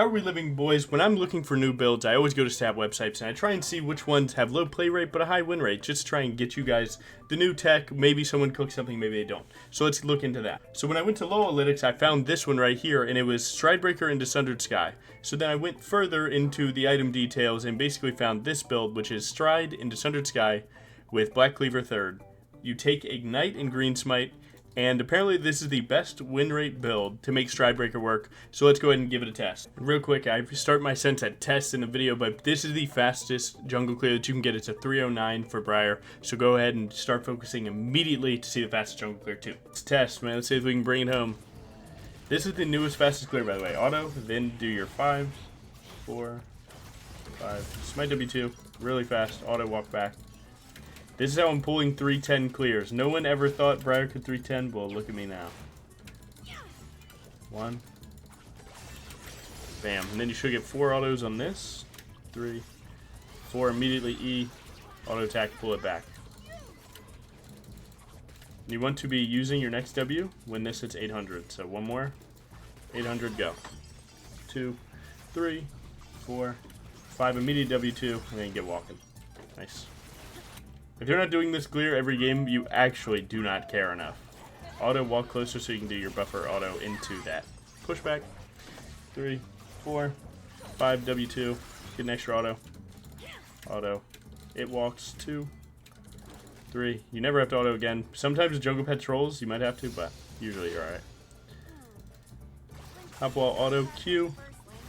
How are we living, boys? When I'm looking for new builds, I always go to stat websites and I try and see which ones have low play rate but a high win rate, just to try and get you guys the new tech. Maybe someone cooks something, maybe they don't. So let's look into that. So when I went to low analytics, I found this one right here, and it was Stridebreaker into Sundered Sky. So then I went further into the item details and basically found this build, which is Stride into Sundered Sky with Black Cleaver third. You take Ignite and Green Smite, and apparently this is the best win rate build to make Stridebreaker work, so let's go ahead and give it a test. Real quick, I start my sense at test in the video, but this is the fastest jungle clear that you can get. It's a 309 for Briar, so go ahead and start focusing immediately to see the fastest jungle clear too. Let's test, man. Let's see if we can bring it home. This is the newest fastest clear, by the way. Auto, then do your 5, 4, 5. Smite W2, really fast. Auto, walk back. This is how I'm pulling 310 clears. No one ever thought Briar could 310. Well, look at me now. 1. Bam. And then you should get 4 autos on this. 3. 4. Immediately E. Auto attack. Pull it back. And you want to be using your next W when this hits 800. So 1 more. 800. Go. 2. 3. 4. 5. Immediate W2. And then get walking. Nice. If you're not doing this clear every game, you actually do not care enough. Auto, walk closer so you can do your buffer auto into that. Push back. 3, 4, 5, W2. Get an extra auto. Auto. It walks. 2, 3. You never have to auto again. Sometimes the jungle pet trolls, you might have to, but usually you're alright. Hop wall, auto, Q.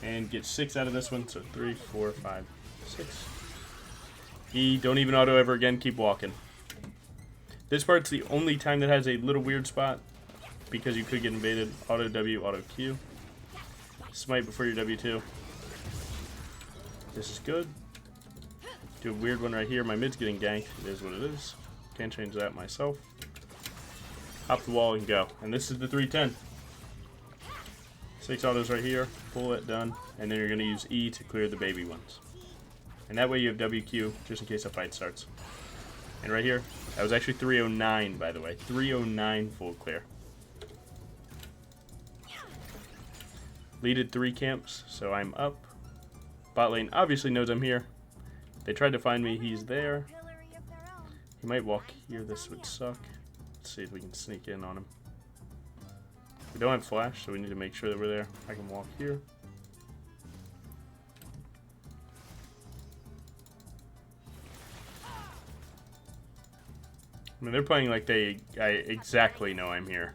And get 6 out of this one. So 3, 4, 5, 6. E, don't even auto ever again, keep walking. This part's the only time that has a little weird spot because you could get invaded. Auto W, auto Q. Smite before your W2. This is good. Do a weird one right here. My mid's getting ganked. It is what it is. Can't change that myself. Hop the wall and go. And this is the 310. 6 autos right here. Pull it, done. And then you're going to use E to clear the baby ones. And that way you have WQ, just in case a fight starts. And right here, that was actually 309, by the way. 309 full clear. Leaded 3 camps, so I'm up. Bot lane obviously knows I'm here. They tried to find me, he's there. He might walk here, this would suck. Let's see if we can sneak in on him. We don't have flash, so we need to make sure that we're there. I can walk here. I mean, they're playing like I exactly know I'm here.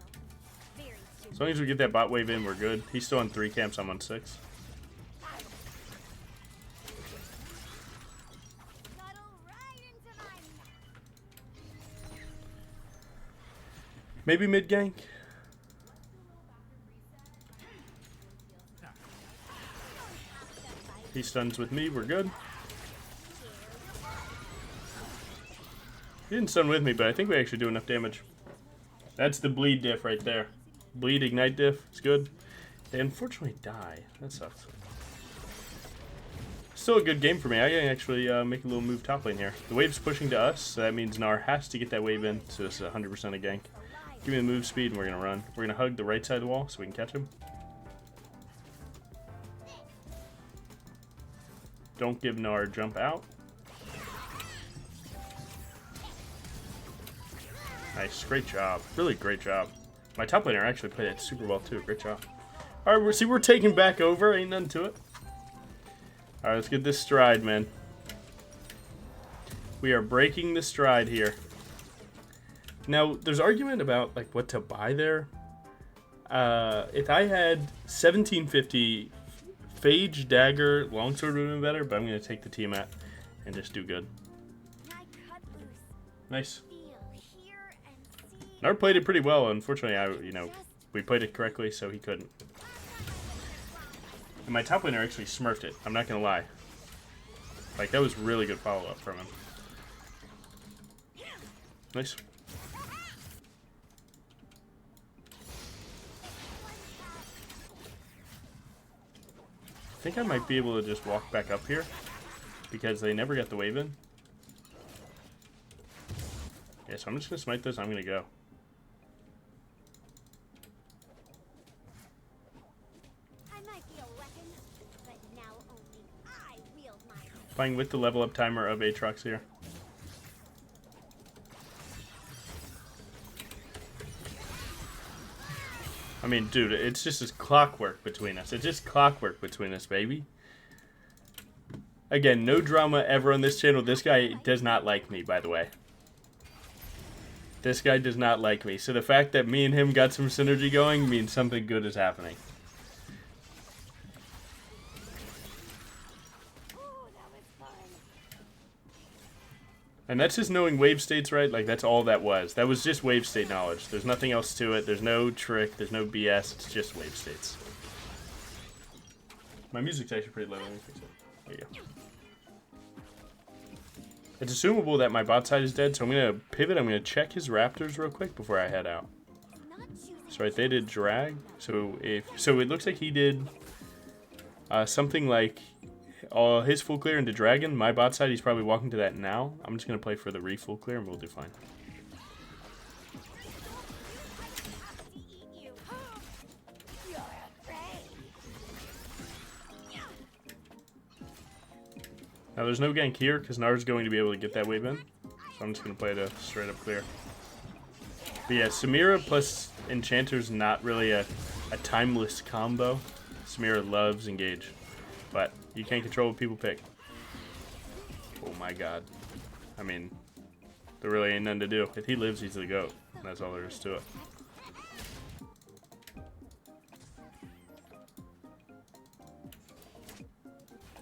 As long as we get that bot wave in, we're good. He's still on 3 camps, I'm on 6. Maybe mid gank. He stuns with me, we're good. He didn't stun with me, but I think we actually do enough damage. That's the bleed diff right there. Bleed, ignite diff, it's good. They unfortunately die. That sucks. Still a good game for me. I can actually make a little move top lane here. The wave's pushing to us, so that means Gnar has to get that wave in, so this is 100% a gank. Give me the move speed and we're going to run. We're going to hug the right side of the wall so we can catch him. Don't give Gnar jump out. Nice, great job. Really great job. My top laner actually played it super well too. Great job. Alright, we're taking back over. Ain't nothing to it. Alright, let's get this stride, man. We are breaking the stride here. Now, there's argument about like what to buy there. If I had 1750 Phage, Dagger, Longsword would have been better, but I'm going to take the Tiamat and just do good. Nice. Gnar played it pretty well. Unfortunately, we played it correctly, so he couldn't. And my top laner actually smurfed it. I'm not gonna lie. Like, that was really good follow-up from him. Nice. I think I might be able to just walk back up here because they never got the wave in. Yeah, so I'm just gonna smite this. I'm gonna go. Playing with the level up timer of Aatrox here. I mean, dude, it's just as clockwork between us. It's just clockwork between us, baby. Again, no drama ever on this channel. This guy does not like me, by the way. This guy does not like me. So the fact that me and him got some synergy going means something good is happening. And that's just knowing wave states, right? Like, that's all that was. That was just wave state knowledge. There's nothing else to it. There's no trick. There's no BS. It's just wave states. My music's actually pretty low. Let me fix it. There you go. It's assumable that my bot side is dead, so I'm going to pivot. I'm going to check his raptors real quick before I head out. So, right, they did drag. So, it looks like he did something like his full clear into dragon. My bot side, he's probably walking to that now. I'm just going to play for the re-full clear, and we'll do fine. Now, there's no gank here, because Nar's going to be able to get that wave in. So I'm just going to play it a straight up clear. But yeah, Samira plus Enchanter's not really a timeless combo. Samira loves engage. But you can't control what people pick. Oh my god. I mean, there really ain't nothing to do. If he lives, he's the GOAT. That's all there is to it.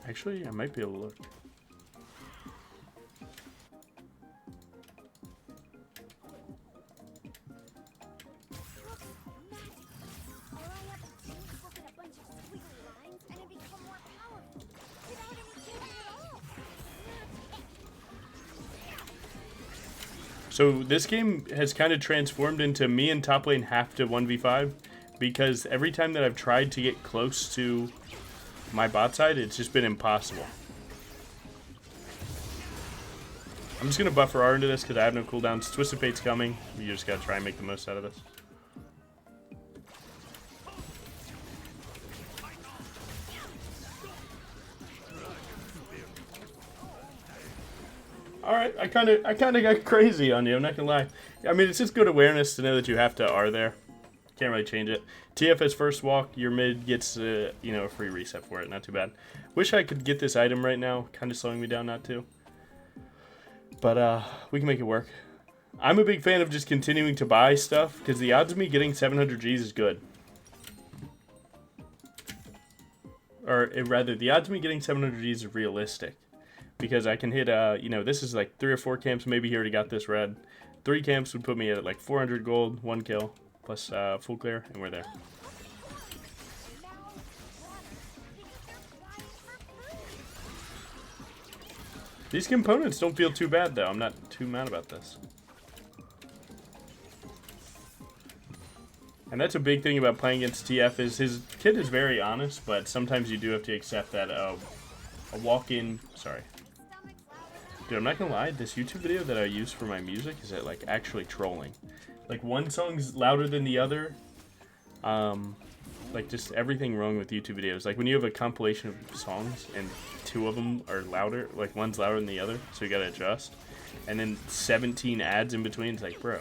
Actually, I might be able to look. So this game has kind of transformed into me and top lane have to 1v5 because every time that I've tried to get close to my bot side, it's just been impossible. I'm just going to buffer R into this because I have no cooldowns. Twisted Fate's coming. You just got to try and make the most out of this. Alright, I kinda got crazy on you, I'm not gonna lie. I mean, it's just good awareness to know that you have to R there. Can't really change it. TF's first walk, your mid gets, you know, a free reset for it. Not too bad. Wish I could get this item right now. Kind of slowing me down not to. But, we can make it work. I'm a big fan of just continuing to buy stuff, because the odds of me getting 700 Gs is good. Or, rather, the odds of me getting 700 Gs is realistic. Because I can hit, you know, this is like 3 or 4 camps. Maybe he already got this red. 3 camps would put me at like 400 gold, 1 kill, plus full clear, and we're there. These components don't feel too bad, though. I'm not too mad about this. And that's a big thing about playing against TF is his kid is very honest, but sometimes you do have to accept that a walk-in... Sorry. Dude, I'm not gonna lie, this YouTube video that I use for my music is like actually trolling. Like one song's louder than the other. Like just everything wrong with YouTube videos. Like when you have a compilation of songs and 2 of them are louder, like one's louder than the other, so you gotta adjust. And then 17 ads in between, it's like, bro.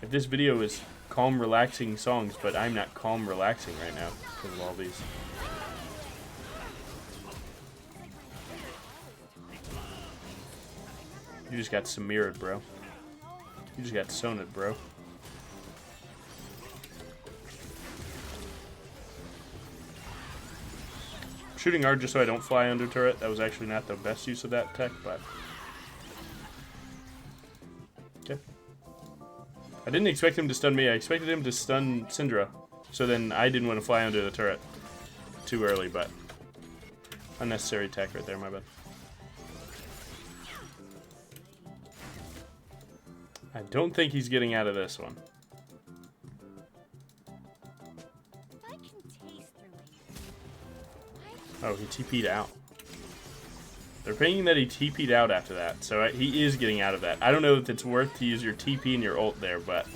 If this video is calm, relaxing songs, but I'm not calm, relaxing right now because of all these. You just got Samira'd, bro. You just got Sona'd, bro. Shooting hard just so I don't fly under turret. That was actually not the best use of that tech, but... Okay. I didn't expect him to stun me. I expected him to stun Syndra. So then I didn't want to fly under the turret too early, but... Unnecessary tech right there, my bad. I don't think he's getting out of this one. Oh, he TP'd out. They're thinking that he TP'd out after that, so he is getting out of that. I don't know if it's worth to use your TP and your ult there, but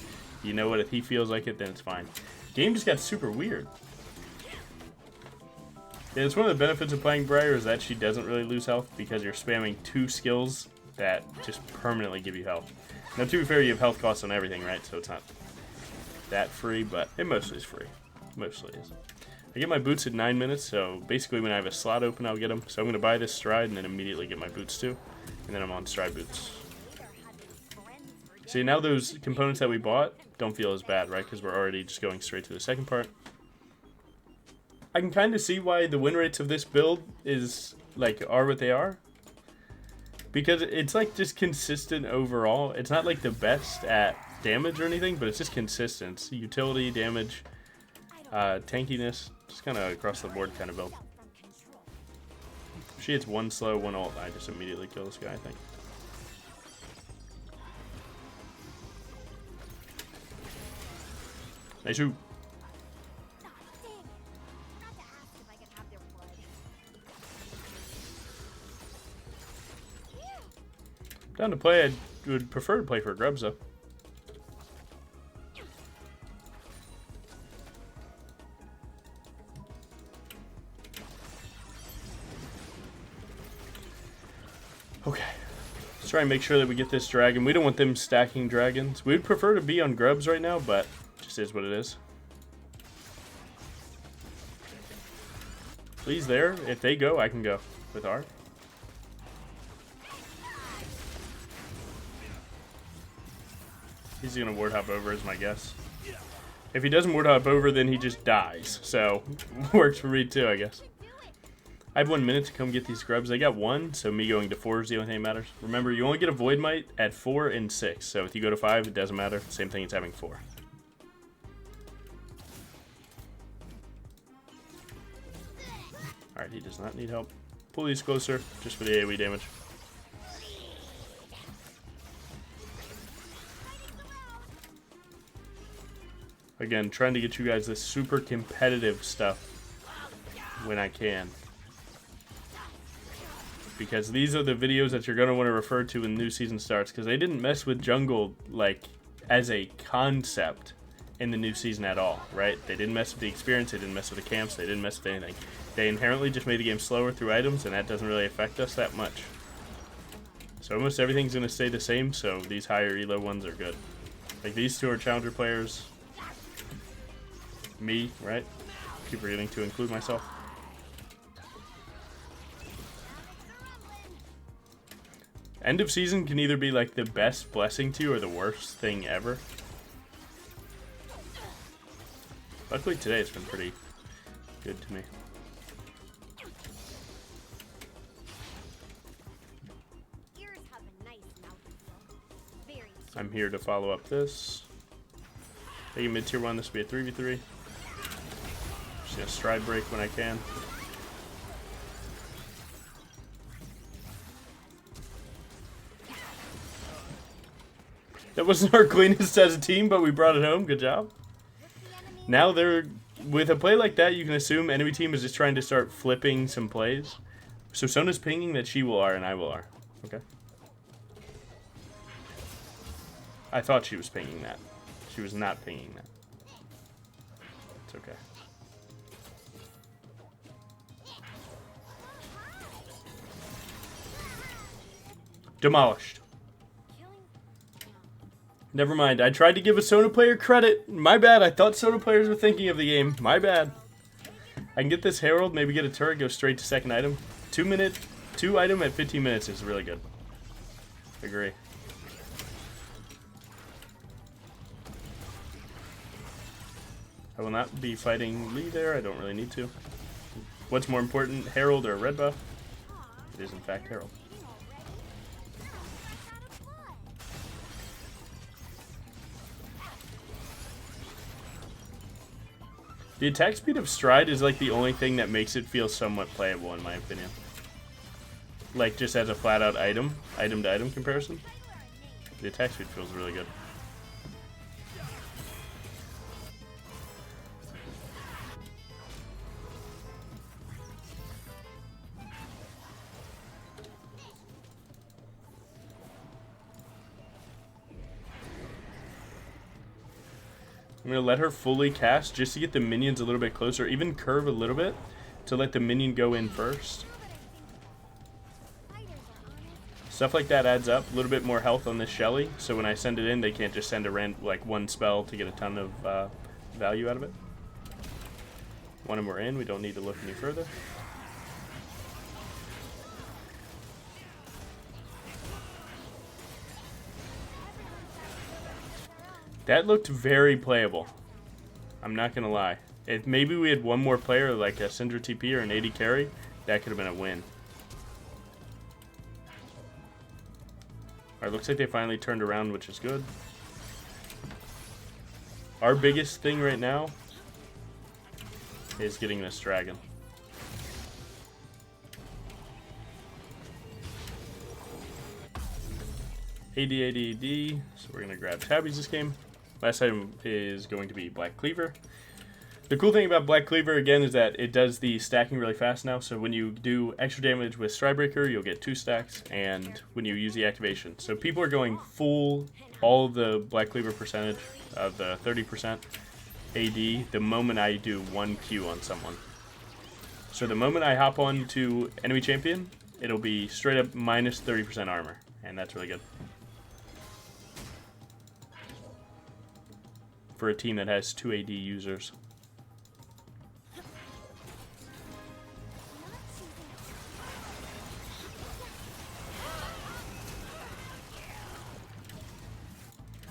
you know what? If he feels like it, then it's fine. Game just got super weird. Yeah, it's one of the benefits of playing Briar is that she doesn't really lose health because you're spamming 2 skills that just permanently give you health. Now, to be fair, you have health costs on everything, right? So it's not that free, but it mostly is free. Mostly is. I get my boots at 9 minutes, so basically when I have a slot open, I'll get them. So I'm going to buy this Stride and then immediately get my boots too. And then I'm on Stride boots. See, now those components that we bought don't feel as bad, right? Because we're already just going straight to the second part. I can kind of see why the win rates of this build are what they are. Because it's like just consistent overall. It's not like the best at damage or anything, but it's just consistent. Utility, damage, tankiness, just kind of across the board kind of build. If she hits 1 slow, 1 ult, I just immediately kill this guy, I think. Nice shoot. Down to play, I would prefer to play for grubs though. Okay. Let's try and make sure that we get this dragon. We don't want them stacking dragons. We'd prefer to be on grubs right now, but it just is what it is. Please there. If they go, I can go with R. He's gonna ward hop over is my guess. If he doesn't ward hop over, then he just dies. So, works for me too, I guess. I have 1 minute to come get these grubs. They got 1, so me going to 4 is the only thing that matters. Remember, you only get a Void Might at 4 and 6. So if you go to 5, it doesn't matter. Same thing as having 4. Alright, he does not need help. Pull these closer, just for the AoE damage. Again, trying to get you guys this super competitive stuff when I can. Because these are the videos that you're going to want to refer to when the new season starts. Because they didn't mess with jungle, like, as a concept in the new season at all, right? They didn't mess with the experience, they didn't mess with the camps, they didn't mess with anything. They inherently just made the game slower through items, and that doesn't really affect us that much. So almost everything's going to stay the same, so these higher elo ones are good. Like, these two are challenger players. Me, right? Keep forgetting to include myself. End of season can either be like the best blessing to you or the worst thing ever. Luckily today it's been pretty good to me. I'm here to follow up this. Taking mid tier 1, this will be a 3v3. Just gonna stride break when I can. That wasn't our cleanest as a team, but we brought it home. Good job. Now they're with a play like that, you can assume enemy team is just trying to start flipping some plays. So Sona's pinging that she will R and I will R. Okay. I thought she was pinging that. She was not pinging that. It's okay. Demolished. Never mind. I tried to give a Sona player credit. My bad. I thought Sona players were thinking of the game. My bad. I can get this Herald, maybe get a turret, go straight to second item. 2 item at 15 minutes is really good. Agree. I will not be fighting Lee there. I don't really need to. What's more important, Herald or red buff? It is in fact Herald. The attack speed of Stride is like the only thing that makes it feel somewhat playable in my opinion. Like just as a flat out item to item comparison. The attack speed feels really good. I'm going to let her fully cast just to get the minions a little bit closer, even curve a little bit, to let the minion go in first. Stuff like that adds up. A little bit more health on this Shelly, so when I send it in, they can't just send like one spell to get a ton of value out of it. One of them we're in. We don't need to look any further. That looked very playable. I'm not gonna lie. If maybe we had one more player, like a Syndra TP or an AD carry, that could have been a win. Alright, looks like they finally turned around, which is good. Our biggest thing right now is getting this dragon. AD, so we're going to grab Tabbies this game. Last item is going to be Black Cleaver. The cool thing about Black Cleaver, again, is that it does the stacking really fast now. So when you do extra damage with Stridebreaker, you'll get 2 stacks, and when you use the activation. So people are going full, all of the Black Cleaver percentage of the 30% AD the moment I do 1 Q on someone. So the moment I hop on to enemy champion, it'll be straight up minus 30% armor, and that's really good. For a team that has 2 AD users.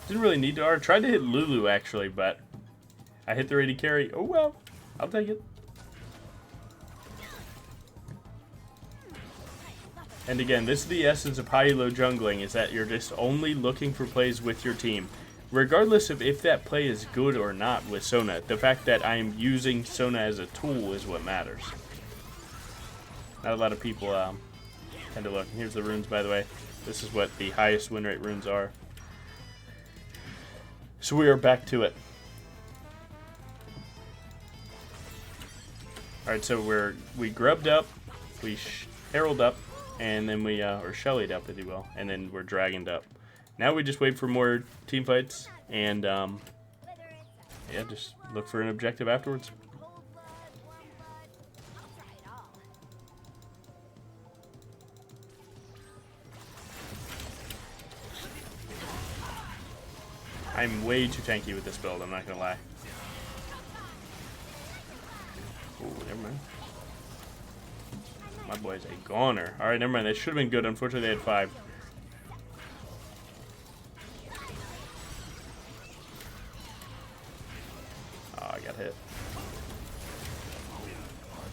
Didn't really need to. I tried to hit Lulu actually, but I hit the AD carry. Oh well, I'll take it. And again, this is the essence of high-low jungling, is that you're just only looking for plays with your team. Regardless of if that play is good or not with Sona, the fact that I'm using Sona as a tool is what matters. Not a lot of people tend to look. Here's the runes, by the way. This is what the highest win rate runes are. So we are back to it. Alright, so we grubbed up, we herald up, and then we, or shellied up, if you will, and then we're dragoned up. Now we just wait for more team fights, and yeah, just look for an objective afterwards. I'm way too tanky with this build, I'm not gonna lie. Ooh, never mind. My boy's a goner. Alright, never mind. That should have been good. Unfortunately, they had 5. Oh, I got hit.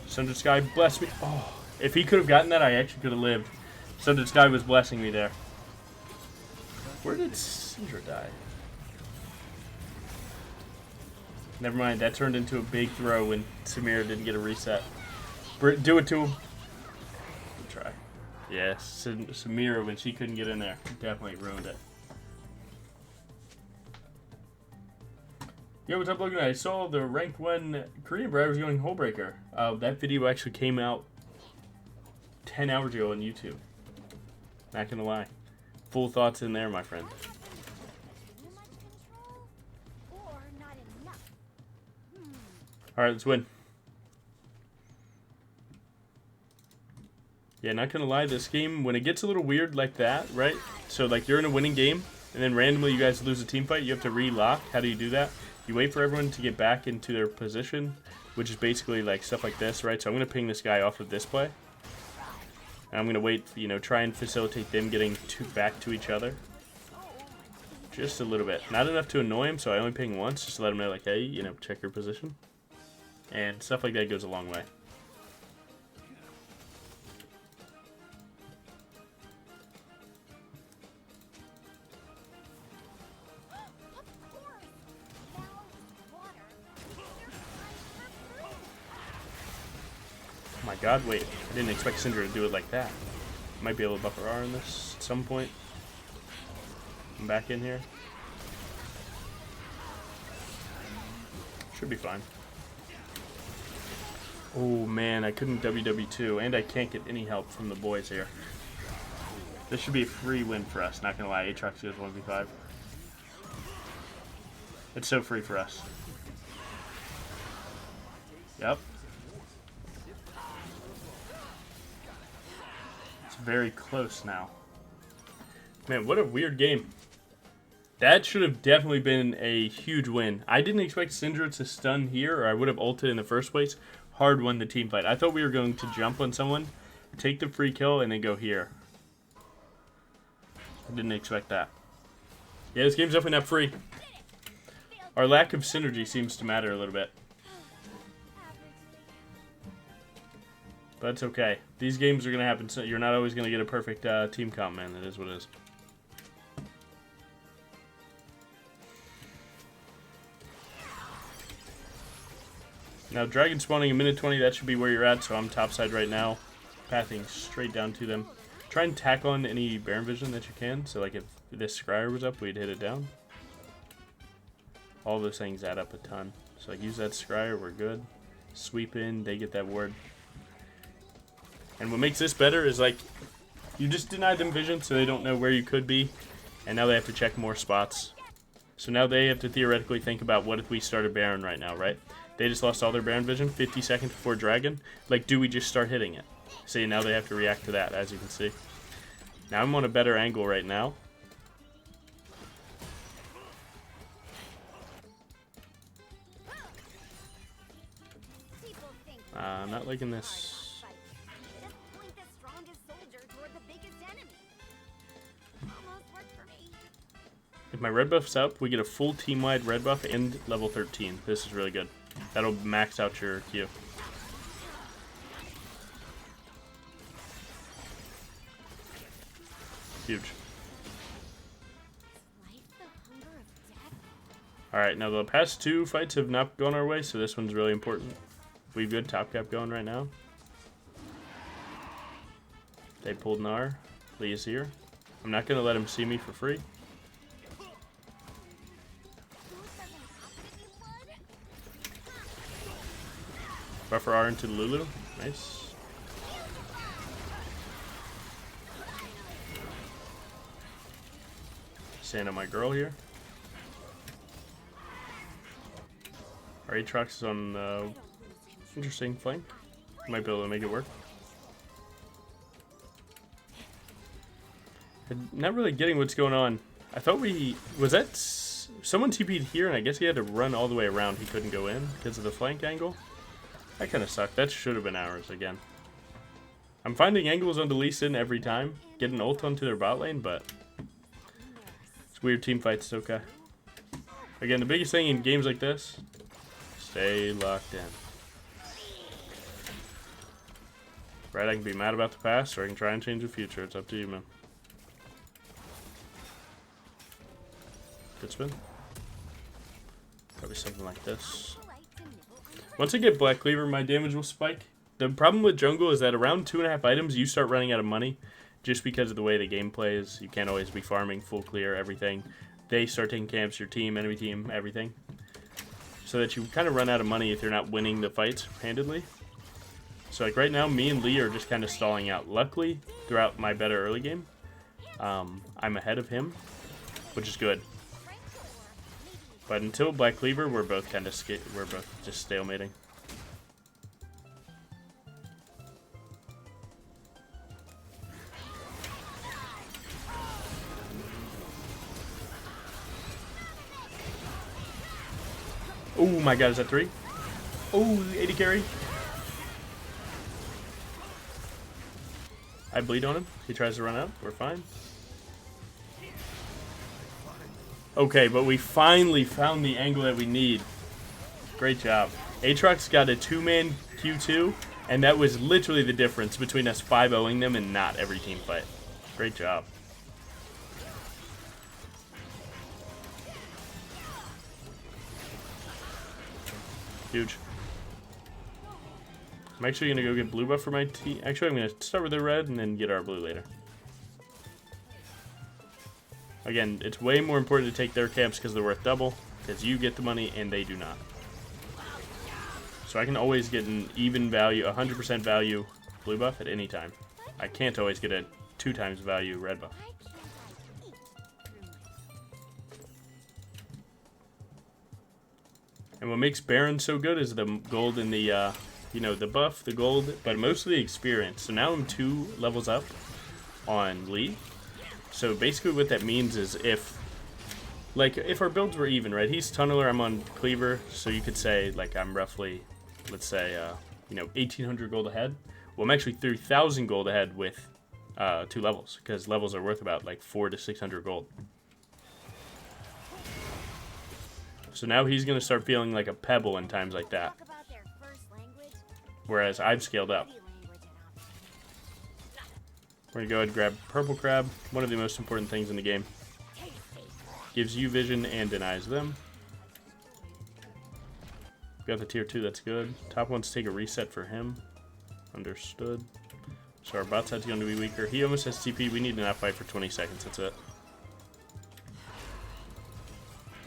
Sundered Sky, bless me. Oh, if he could have gotten that, I actually could have lived. Sundered Sky was blessing me there. Where did Syndra die? Never mind, that turned into a big throw when Samira didn't get a reset. Do it to him. Good try. Yes, Samira, when she couldn't get in there, definitely ruined it. Yo, what's up, Logan? I saw the ranked 1 Korean briar was going Hullbreaker. That video actually came out 10 hours ago on YouTube. Not gonna lie. Full thoughts in there, my friend. Alright, let's win. Yeah, not gonna lie, this game, when it gets a little weird like that, right? So, like, you're in a winning game, and then randomly you guys lose a team fight, you have to re-lock. How do you do that? You wait for everyone to get back into their position, which is basically, like, stuff like this, right? So I'm gonna ping this guy off of this play. And I'm gonna wait, you know, try and facilitate them getting back to each other. Just a little bit. Not enough to annoy him, so I only ping once, just to let him know, like, hey, you know, check your position. And stuff like that goes a long way. Oh my god, wait. I didn't expect Syndra to do it like that. Might be able to buffer R in this at some point. I'm back in here. Should be fine. Oh man, I couldn't WW2, and I can't get any help from the boys here. This should be a free win for us, not gonna lie. Aatrox goes 1v5. It's so free for us. Yep. very close now. Man, what a weird game. That should have definitely been a huge win. I didn't expect Syndra to stun here, or I would have ulted in the first place. Hard won the team fight. I thought we were going to jump on someone, take the free kill, and then go here. I didn't expect that. Yeah, this game's definitely not free. Our lack of synergy seems to matter a little bit. But it's okay. These games are going to happen. So you're not always going to get a perfect team comp, man. It is what it is. Now, dragon spawning a minute 20, that should be where you're at, so I'm topside right now. Pathing straight down to them. Try and tack on any Baron Vision that you can, so like if this Scryer was up, we'd hit it down. All those things add up a ton. So like use that Scryer, we're good. Sweep in, they get that ward. And what makes this better is like, you just deny them vision so they don't know where you could be, and now they have to check more spots. So now they have to theoretically think about what if we started Baron right now, right? They just lost all their Baron vision, 50 seconds before Dragon. Like, do we just start hitting it? See, now they have to react to that, as you can see. Now I'm on a better angle right now. Not liking this. If my red buff's up, we get a full team-wide red buff and level 13. This is really good. That'll max out your Q. Huge. Alright, now the past two fights have not gone our way, so this one's really important. We've good top cap going right now. They pulled Gnar. Lee is here. I'm not going to let him see me for free. Buffer R into Lulu. Nice. Stand on my girl here. Our Aatrox is on interesting flank. Might be able to make it work. I'm not really getting what's going on. I thought was that someone TP'd here, and I guess he had to run all the way around. He couldn't go in because of the flank angle. That kind of sucked. That should have been ours again. I'm finding angles on the Lee Sin every time. Get an ult onto their bot lane, but it's weird team fights. It's okay. Again, the biggest thing in games like this, stay locked in. Right, I can be mad about the past, or I can try and change the future. It's up to you, man. Good spin. Probably something like this. Once I get Black Cleaver, my damage will spike. The problem with jungle is that around 2.5 items, you start running out of money just because of the way the game plays. You can't always be farming full clear, everything. They start taking camps, your team, enemy team, everything. So that you kind of run out of money if you're not winning the fights handedly. So like right now, me and Lee are just kind of stalling out. Luckily, throughout my better early game, I'm ahead of him, which is good. But until Black Cleaver, we're both kind of just stalemating. Oh my god, is that 3? Oh, 80 carry. I bleed on him. He tries to run out. We're fine. Okay, but we finally found the angle that we need. Great job. Aatrox got a 2-man Q2, and that was literally the difference between us 5-0ing them and not every team fight. Great job. Huge. I'm actually going to go get blue buff for my team. Actually, I'm going to start with the red and then get our blue later. Again, it's way more important to take their camps because they're worth double, because you get the money and they do not. So I can always get an even value, 100% value blue buff at any time. I can't always get a 2 times value red buff. And what makes Baron so good is the gold and the, you know, the buff, the gold, but mostly experience. So now I'm 2 levels up. on Lee. So basically what that means is if our builds were even, right? He's Tunneler, I'm on Cleaver, so you could say, like, I'm roughly, let's say, 1,800 gold ahead. Well, I'm actually 3,000 gold ahead with 2 levels, because levels are worth about, like, 400 to 600 gold. So now he's going to start feeling like a pebble in times like that. Whereas I've scaled up. We're going to go ahead and grab Purple Crab, one of the most important things in the game. Gives you vision and denies them. Got the tier 2, that's good. Top one's take a reset for him. Understood. So our bot side's going to be weaker. He almost has TP. We need to not fight for 20 seconds, that's it.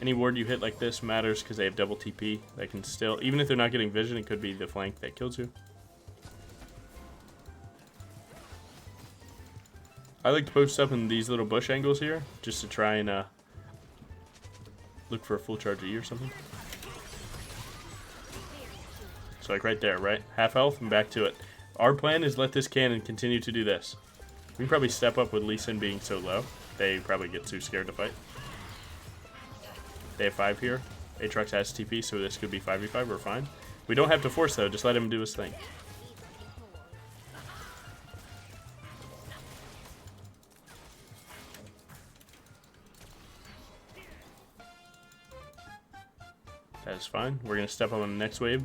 Any ward you hit like this matters because they have double TP. They can still, even if they're not getting vision, it could be the flank that kills you. I like to post up in these little bush angles here, just to try and look for a full charge of E or something. So like right there, right? Half health and back to it. Our plan is let this cannon continue to do this. We can probably step up with Lee Sin being so low. They probably get too scared to fight. They have 5 here. Aatrox has TP, so this could be 5v5. We're fine. We don't have to force though, just let him do his thing. That is fine. We're going to step up on the next wave.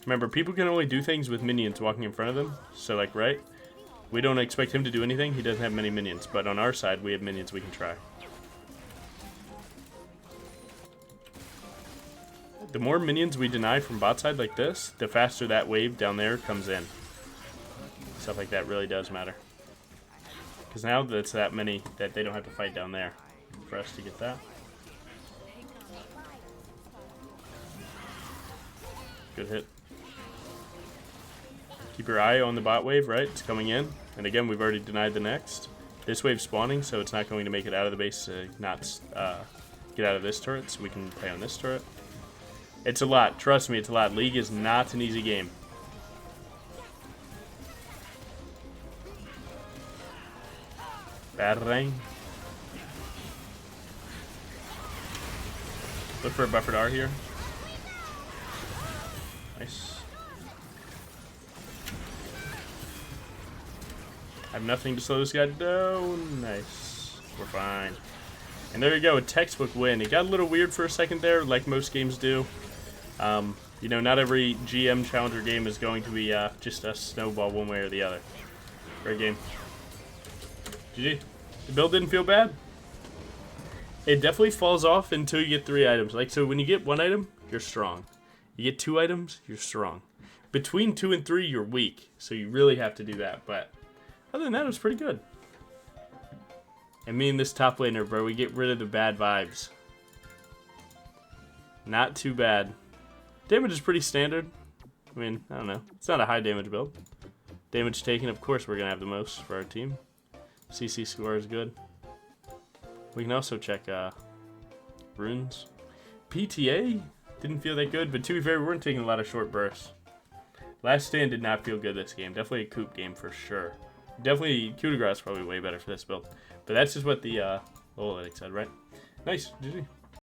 Remember, people can only do things with minions walking in front of them. So, like, right? We don't expect him to do anything. He doesn't have many minions. But on our side, we have minions we can try. The more minions we deny from bot side like this, the faster that wave down there comes in. Stuff like that really does matter. Because now that's that many that they don't have to fight down there for us to get that. Good hit. Keep your eye on the bot wave, right? It's coming in. And again, we've already denied the next. This wave's spawning, so it's not going to make it out of the base to not get out of this turret, so we can play on this turret. It's a lot. Trust me, it's a lot. League is not an easy game. Batarang. Look for a buffered R here. Nice. I have nothing to slow this guy down. Nice. We're fine. And there you go, a textbook win. It got a little weird for a second there, like most games do. You know, not every GM Challenger game is going to be just a snowball one way or the other. Great game. GG. The build didn't feel bad. It definitely falls off until you get 3 items. Like, so when you get 1 item, you're strong. You get 2 items, you're strong. Between 2 and 3, you're weak. So you really have to do that. But other than that, it was pretty good. And me and this top laner, bro, we get rid of the bad vibes. Not too bad. Damage is pretty standard. I mean, I don't know. It's not a high damage build. Damage taken, of course, we're going to have the most for our team. CC score is good. We can also check runes. PTA didn't feel that good, but to be fair, we weren't taking a lot of short bursts. Last Stand did not feel good this game. Definitely a Coop game for sure. Definitely, Coup de Grace is probably way better for this build. But that's just what the analytics said, right? Nice, GG.